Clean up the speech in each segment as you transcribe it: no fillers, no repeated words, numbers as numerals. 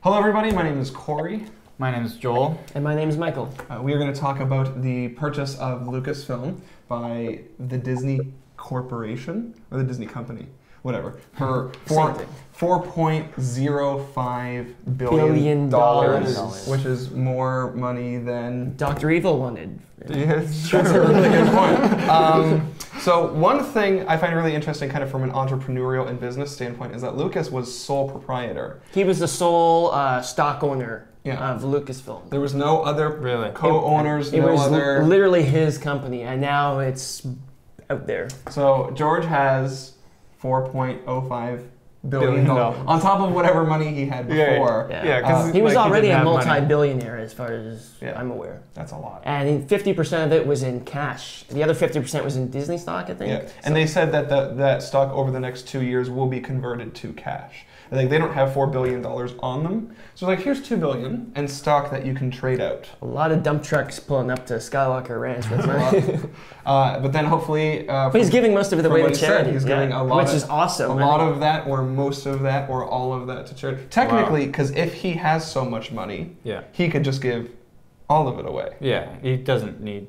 Hello everybody, my name is Corey. My name is Joel. And my name is Michael. We are going to talk about the purchase of Lucasfilm by the Disney Corporation, or the Disney Company, whatever, for $4.05 billion, which is more money than Dr. Evil wanted. Yeah, it's true. That's a really good point. So one thing I find really interesting kind of from an entrepreneurial and business standpoint is that Lucas was sole proprietor. He was the sole stock owner of Lucasfilm. There was no other co-owners, it was literally his company, and now it's out there. So George has $4.05 billion on top of whatever money he had before. Yeah, he was already a multi-billionaire as far as I'm aware. That's a lot. And 50% of it was in cash. The other 50% was in Disney stock, I think. Yeah, and they said that that stock over the next 2 years will be converted to cash. I think they don't have $4 billion on them. So like, here's $2 billion and stock that you can trade out. A lot of dump trucks pulling up to Skywalker Ranch with money. But then hopefully... but he's giving most of it away to charity. He's giving a lot, which is awesome. A lot of that, or most of that, or all of that to charity. Technically, because if he has so much money, he could just give all of it away. Yeah, he doesn't need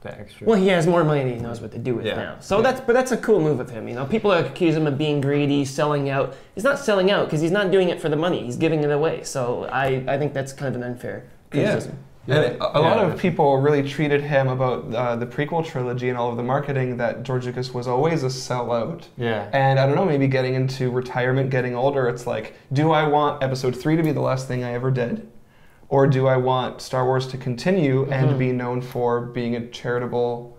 the extra. Well, he has more money than he knows what to do with now. So that's a cool move of him. You know, people accuse him of being greedy, selling out. He's not selling out because he's not doing it for the money. He's giving it away. So I think that's kind of an unfair criticism. And a lot of people really treated him about the prequel trilogy and all of the marketing that George Lucas was always a sellout. Yeah. And I don't know, maybe getting into retirement, getting older, it's like, do I want Episode 3 to be the last thing I ever did? Or do I want Star Wars to continue and be known for being a charitable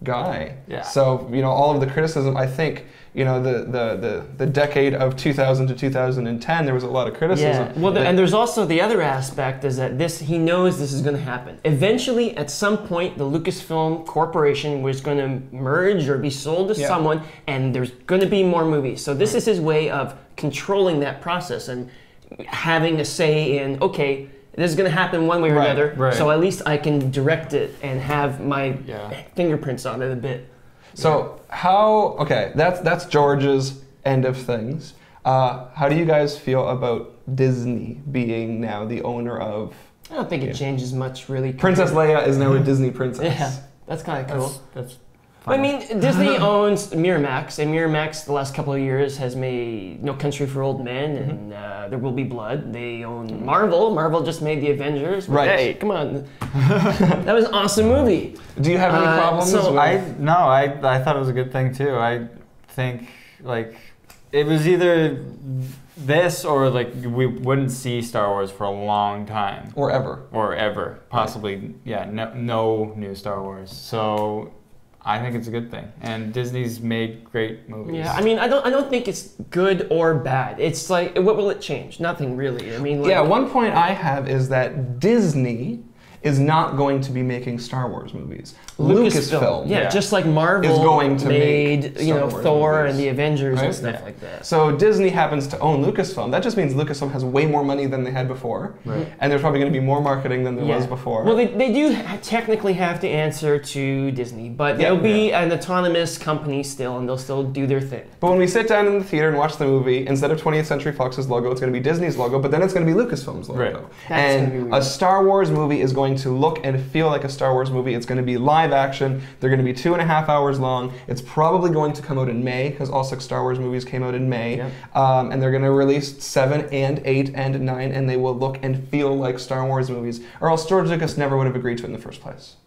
guy? Yeah. So, you know, all of the criticism, I think, you know, the decade of 2000 to 2010, there was a lot of criticism. Yeah. Well, and there's also the other aspect is that he knows this is going to happen. Eventually, at some point, the Lucasfilm Corporation was going to merge or be sold to someone, and there's going to be more movies. So this is his way of controlling that process and having a say in, okay, this is going to happen one way or another, so at least I can direct it and have my fingerprints on it a bit. So that's George's end of things. How do you guys feel about Disney being now the owner of... I don't think it changes much, really. Princess Leia is now a Disney princess. Yeah, that's kind of cool. That's I mean, Disney owns Miramax, and Miramax the last couple of years has made No Country for Old Men and There Will Be Blood. They own Marvel. Marvel just made The Avengers. Right. Hey, come on. That was an awesome movie. Do you have any problems with... I thought it was a good thing too. I think like it was either this or like we wouldn't see Star Wars for a long time. Or ever. Or ever. Possibly, no new Star Wars. So I think it's a good thing, and Disney's made great movies. Yeah, I mean, I don't think it's good or bad. It's like, what will it change? Nothing really. I mean, like, one point I have is that Disney is not going to be making Star Wars movies. Lucasfilm, just like Marvel is going to made Thor movies. And the Avengers and stuff like that. So Disney happens to own Lucasfilm. That just means Lucasfilm has way more money than they had before, and there's probably going to be more marketing than there was before. Well, they do technically have to answer to Disney, but they'll be an autonomous company still, and they'll still do their thing. But when we sit down in the theater and watch the movie, instead of 20th Century Fox's logo, it's going to be Disney's logo, but then it's going to be Lucasfilm's logo. And a Star Wars movie is going to look and feel like a Star Wars movie. It's going to be live action. They're going to be 2.5 hours long. It's probably going to come out in May, because all 6 Star Wars movies came out in May. And they're going to release 7 and 8 and 9, and they will look and feel like Star Wars movies, or else George Lucas never would have agreed to it in the first place.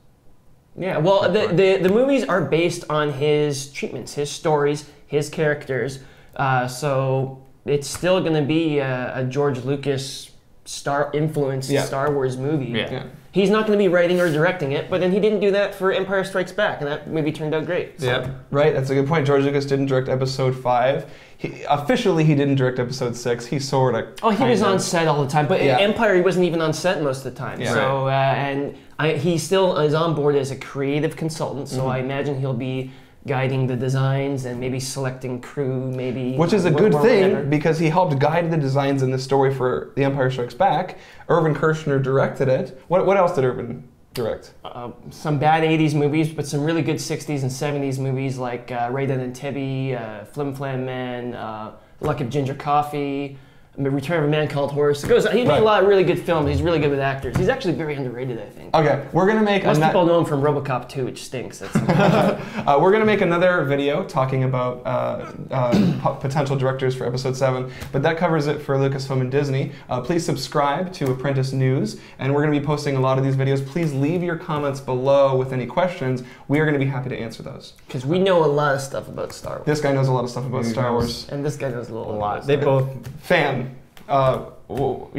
Yeah, well, the movies are based on his treatments, his stories, his characters. So it's still going to be a George Lucas influenced Star Wars movie. He's not going to be writing or directing it, but then he didn't do that for Empire Strikes Back, and that movie turned out great. So. Right, that's a good point. George Lucas didn't direct Episode 5. Officially, he didn't direct Episode 6. He sort of... Oh, he was on set all the time, but Empire, he wasn't even on set most of the time. So, he still is on board as a creative consultant, so I imagine he'll be guiding the designs and maybe selecting crew, maybe... Which is a good thing, because he helped guide the designs in the story for The Empire Strikes Back. Irvin Kershner directed it. What else did Irvin direct? Some bad 80s movies, but some really good 60s and 70s movies like Ray Dan and Tibby, Flim Flam Man, Luck of Ginger Coffee, Return of a Man Called Horse. He made a lot of really good films. He's really good with actors. He's actually very underrated, I think. Okay, we're gonna make. Most people know him from RoboCop 2, which stinks. We're gonna make another video talking about potential directors for Episode 7, but that covers it for Lucasfilm and Disney. Please subscribe to Apprentice News, and we're gonna be posting a lot of these videos. Please leave your comments below with any questions. We are gonna be happy to answer those. Because we know a lot of stuff about Star Wars. This guy knows a lot of stuff about Star Wars. And this guy knows a lot. They both fan. Well,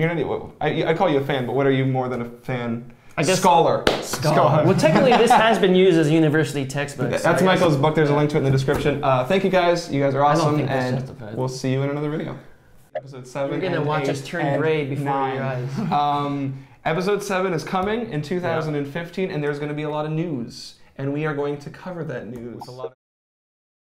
I call you a fan, but what are you more than a fan? I guess Scholar. Well, technically, this has been used as a university textbook. That's Michael's book. There's a link to it in the description. Thank you guys. You guys are awesome, and we'll see you in another video. Episode 7. You're gonna watch us turn gray before your eyes. Episode 7 is coming in 2015, and there's going to be a lot of news, and we are going to cover that news.